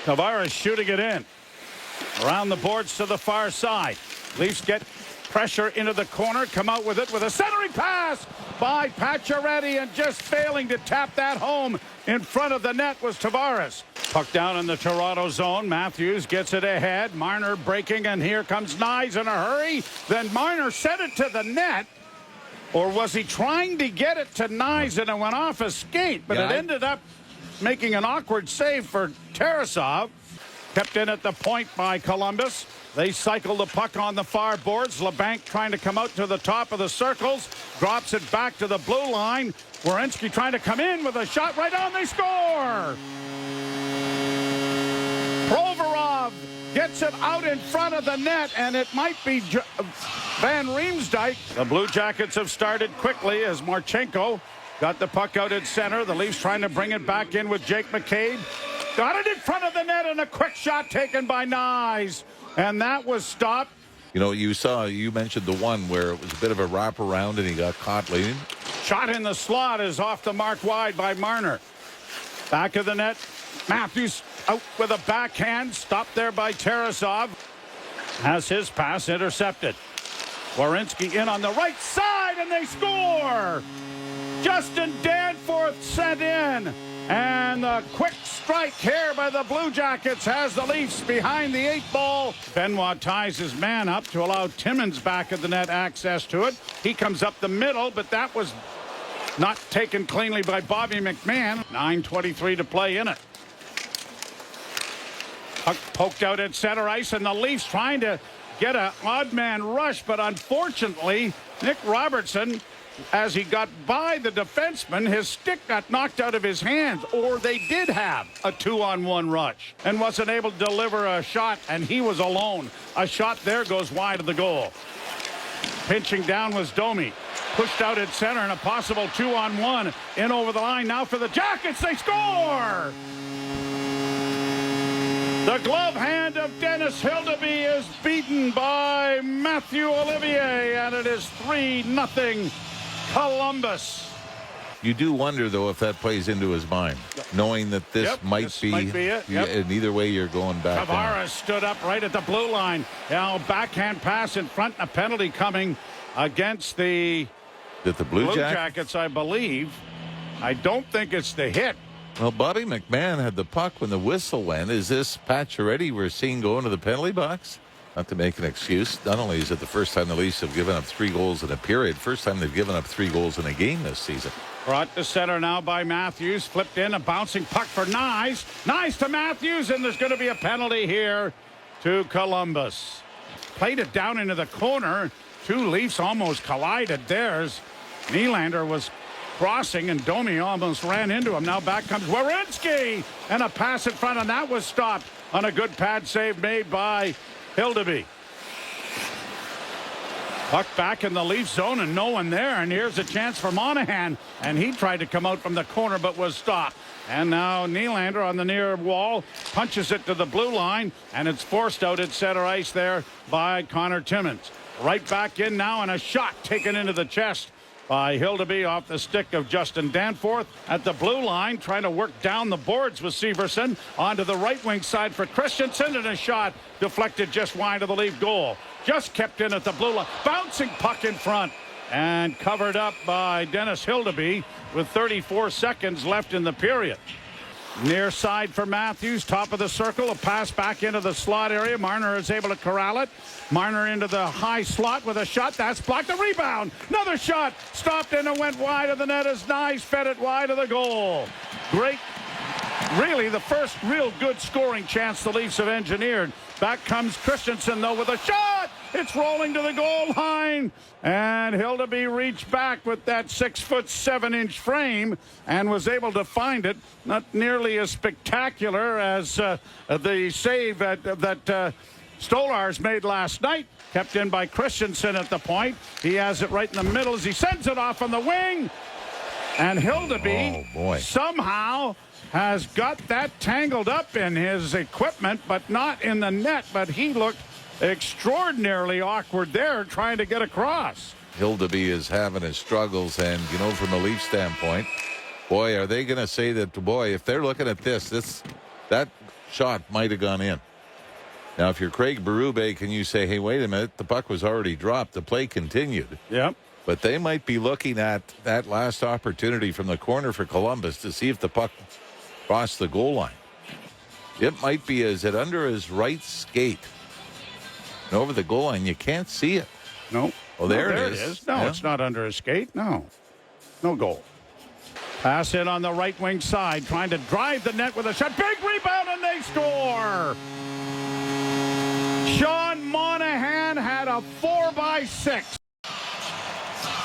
Tavares shooting it in. Around the boards to the far side. Leafs get pressure into the corner, come out with it with a centering pass by Pacioretty, and just failing to tap that home in front of the net was Tavares. Puck down in the Toronto zone. Matthews gets it ahead. Marner breaking, and here comes Nyes in a hurry. Then Marner sent it to the net. Or was he trying to get it to Nyes and it went off a skate? But it ended up making an awkward save for Tarasov. Kept in at the point by Columbus. They cycle the puck on the far boards. LeBanc trying to come out to the top of the circles. Drops it back to the blue line. Werenski trying to come in with a shot right on. They score! Provorov gets it out in front of the net, and it might be Van Riemsdyk. The Blue Jackets have started quickly as Marchenko got the puck out at center. The Leafs trying to bring it back in with Jake McCabe. Got it in front of the net, and a quick shot taken by Nyes. And that was stopped. You know, you mentioned the one where it was a bit of a wraparound and he got caught leading. Shot in the slot is off the mark wide by Marner. Back of the net. Matthews out with a backhand. Stopped there by Tarasov. Has his pass intercepted. Werenski in on the right side, and they score! Justin Danforth sent in. And the quick strike here by the Blue Jackets has the Leafs behind the 8 ball. Benoit ties his man up to allow Timmins back of the net access to it. He comes up the middle, but that was not taken cleanly by Bobby McMahon. 9:23 to play in it. Puck poked out at center ice, and the Leafs trying to get an odd man rush, but unfortunately, Nick Robertson, as he got by the defenseman, his stick got knocked out of his hands, or they did have a 2-on-1 rush, and wasn't able to deliver a shot, and he was alone. A shot there goes wide of the goal. Pinching down was Domi. Pushed out at center, and a possible 2-on-1 in over the line now for the Jackets. They score! The glove hand of Dennis Hildeby is beaten by Matthew Olivier, and it is 3-0 Columbus. You do wonder, though, if that plays into his mind, knowing that this might be it. And either way, you're going back. Tavares stood up right at the blue line. Now backhand pass in front, a penalty coming against the Blue Jackets, I believe. I don't think it's the hit. Well, Bobby McMahon had the puck when the whistle went. Is this Pacioretty we're seeing go into the penalty box? Not to make an excuse. Not only is it the first time the Leafs have given up 3 goals in a period, first time they've given up 3 goals in a game this season. Brought to center now by Matthews. Flipped in, a bouncing puck for Nyes. Nyes to Matthews, and there's going to be a penalty here to Columbus. Played it down into the corner. 2 Leafs almost collided there. Nylander was crossing, and Domi almost ran into him. Now back comes Werenski, and a pass in front, and that was stopped on a good pad save made by Hildeby. Puck back in the Leaf zone, and no one there, and here's a chance for Monahan, and he tried to come out from the corner but was stopped. And now Nylander on the near wall punches it to the blue line, and it's forced out at center ice there by Connor Timmins. Right back in now, and a shot taken into the chest by Hildeby off the stick of Justin Danforth at the blue line, trying to work down the boards with Severson onto the right wing side for Christensen, and a shot deflected just wide of the Leaf goal. Just kept in at the blue line. Bouncing puck in front and covered up by Dennis Hildeby with 34 seconds left in the period. Near side for Matthews, top of the circle, a pass back into the slot area. Marner is able to corral it. Marner into the high slot with a shot. That's blocked. The rebound. Another shot. Stopped and it went wide of the net as Nyes fed it wide of the goal. Great. Really the first real good scoring chance the Leafs have engineered. Back comes Christensen, though, with a shot. It's rolling to the goal line. And Hildeby reached back with that 6'7" frame and was able to find it. Not nearly as spectacular as the save that Stolarz made last night. Kept in by Christensen at the point. He has it right in the middle as he sends it off on the wing. And Hildeby somehow has got that tangled up in his equipment, but not in the net. But he looked extraordinarily awkward there trying to get across. Hildeby is having his struggles, and, you know, from a Leaf standpoint, boy, are they going to say that, boy, if they're looking at this that shot might have gone in. Now, if you're Craig Berube, can you say, hey, wait a minute, the puck was already dropped. The play continued. Yep. But they might be looking at that last opportunity from the corner for Columbus to see if the puck crossed the goal line. It might be, is it under his right skate? And over the goal line, you can't see it. No. Oh, there it it is. is. No, it's not under his skate. No. No goal. Pass in on the right wing side, trying to drive the net with a shot. Big rebound, and they score! Sean Monahan had a 4x6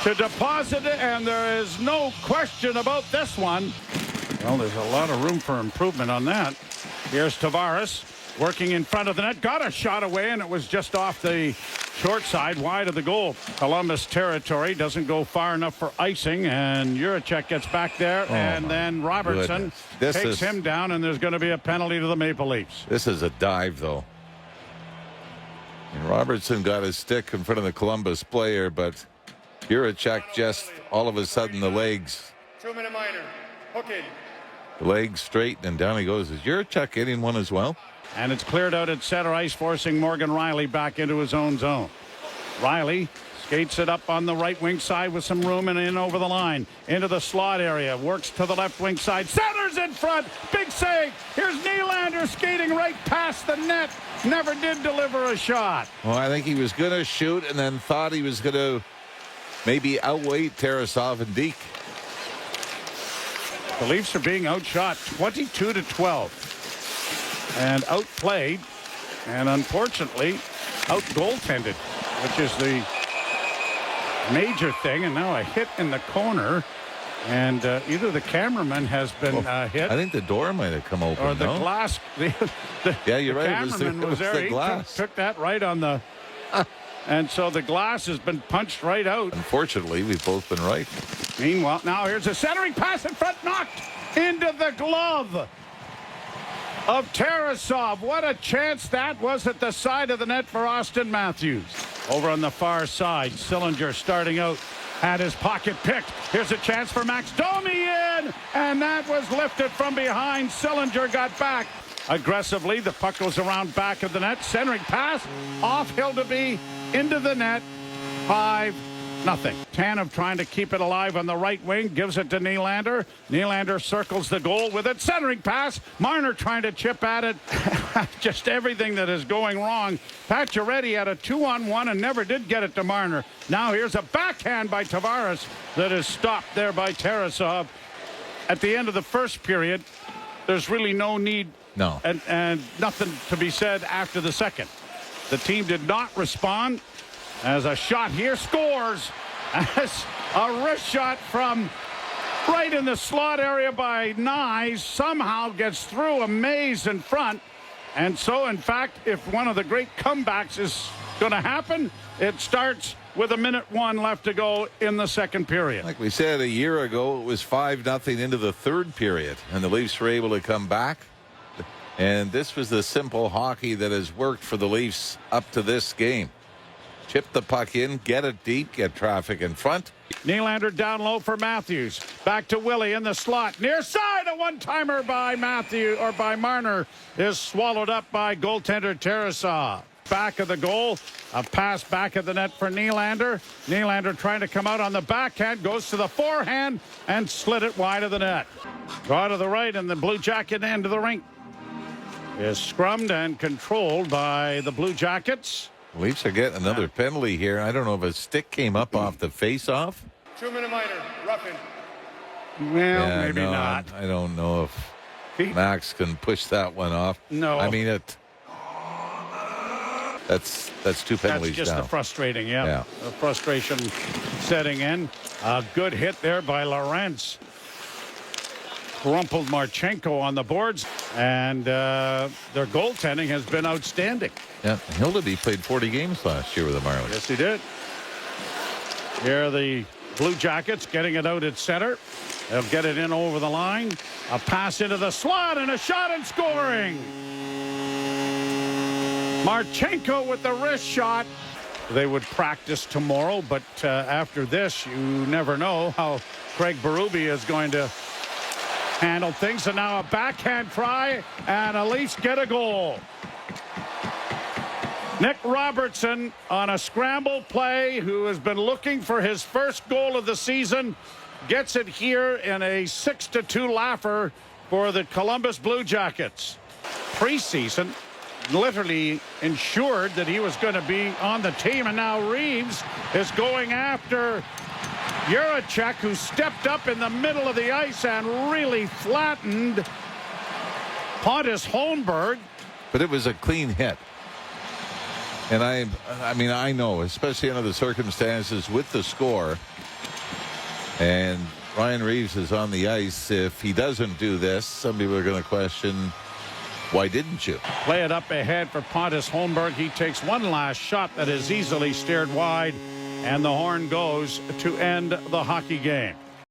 to deposit it, and there is no question about this one. Well, there's a lot of room for improvement on that. Here's Tavares working in front of the net. Got a shot away, and it was just off the short side, wide of the goal. Columbus territory doesn't go far enough for icing, and Juracek gets back there, and then Robertson takes him down, and there's going to be a penalty to the Maple Leafs. This is a dive, though. And Robertson got his stick in front of the Columbus player, but Juracek just all of a sudden the legs. 2-minute minor. Okay. The legs straight and down he goes. Is Juracek getting one as well? And it's cleared out at center ice, forcing Morgan Riley back into his own zone. Riley skates it up on the right wing side with some room and in over the line. Into the slot area. Works to the left wing side. Centers in front. Big save. Here's Nylander skating right past the net. Never did deliver a shot. Well, I think he was going to shoot and then thought he was going to maybe outweigh Tarasov and Deke. The Leafs are being outshot 22-12. And outplayed, and unfortunately out-goaltended, which is the major thing. And now a hit in the corner, and either the cameraman has been hit. I think the door might have come open. Or the glass. Yeah, you're right. Cameraman was there. The He glass. took that right on the. And so the glass has been punched right out. Unfortunately, we've both been right. Meanwhile, now here's a centering pass in front, knocked into the glove of Tarasov. What a chance that was at the side of the net for Austin Matthews. Over on the far side, Sillinger starting out, had his pocket picked. Here's a chance for Max Domi in, and that was lifted from behind. Sillinger got back aggressively. The puck goes around back of the net. Centering pass off Hildeby into the net. 5-0. Tanev trying to keep it alive on the right wing. Gives it to Nylander. Nylander circles the goal with it. Centering pass. Marner trying to chip at it. Just everything that is going wrong. Pacioretty had a 2-on-1 and never did get it to Marner. Now here's a backhand by Tavares that is stopped there by Tarasov. At the end of the first period, there's really no need. No. And nothing to be said after the second. The team did not respond. As a shot here scores. As a wrist shot from right in the slot area by Nye somehow gets through a maze in front. And so, in fact, if one of the great comebacks is going to happen, it starts with 1:01 left to go in the second period. Like we said a year ago, it was 5-0 into the third period, and the Leafs were able to come back. And this was the simple hockey that has worked for the Leafs up to this game. Chip the puck in, get it deep, get traffic in front. Nylander down low for Matthews. Back to Willie in the slot. Near side, a one-timer by by Marner is swallowed up by goaltender Tarasov. Back of the goal, a pass back of the net for Nylander. Nylander trying to come out on the backhand, goes to the forehand and slid it wide of the net. Draw to the right, and the Blue Jacket end of the rink is scrummed and controlled by the Blue Jackets. Leafs are getting another penalty here. I don't know if a stick came up off the face-off. 2-minute minor. Roughing. Well, maybe not. I don't know if Max can push that one off. No. I mean, that's two penalties. That's just now. the frustrating, Yeah. The frustration setting in. A good hit there by Lorentz. Crumpled Marchenko on the boards, and their goaltending has been outstanding. Yeah, Hildeby played 40 games last year with the Marlies. Yes, he did. Here are the Blue Jackets getting it out at center. They'll get it in over the line. A pass into the slot and a shot and scoring. Marchenko with the wrist shot. They would practice tomorrow, but after this, you never know how Craig Berube is going to handled things, and now a backhand try, and the Leafs get a goal. Nick Robertson on a scramble play, who has been looking for his first goal of the season, gets it here in a 6-2 laugher for the Columbus Blue Jackets. Preseason literally ensured that he was going to be on the team, and now Reeves is going after Juracek, who stepped up in the middle of the ice and really flattened Pontus Holmberg. But it was a clean hit. And I mean, I know, especially under the circumstances with the score, and Ryan Reeves is on the ice. If he doesn't do this, some people are going to question, why didn't you? Play it up ahead for Pontus Holmberg. He takes one last shot that is easily steered wide, and the horn goes to end the hockey game.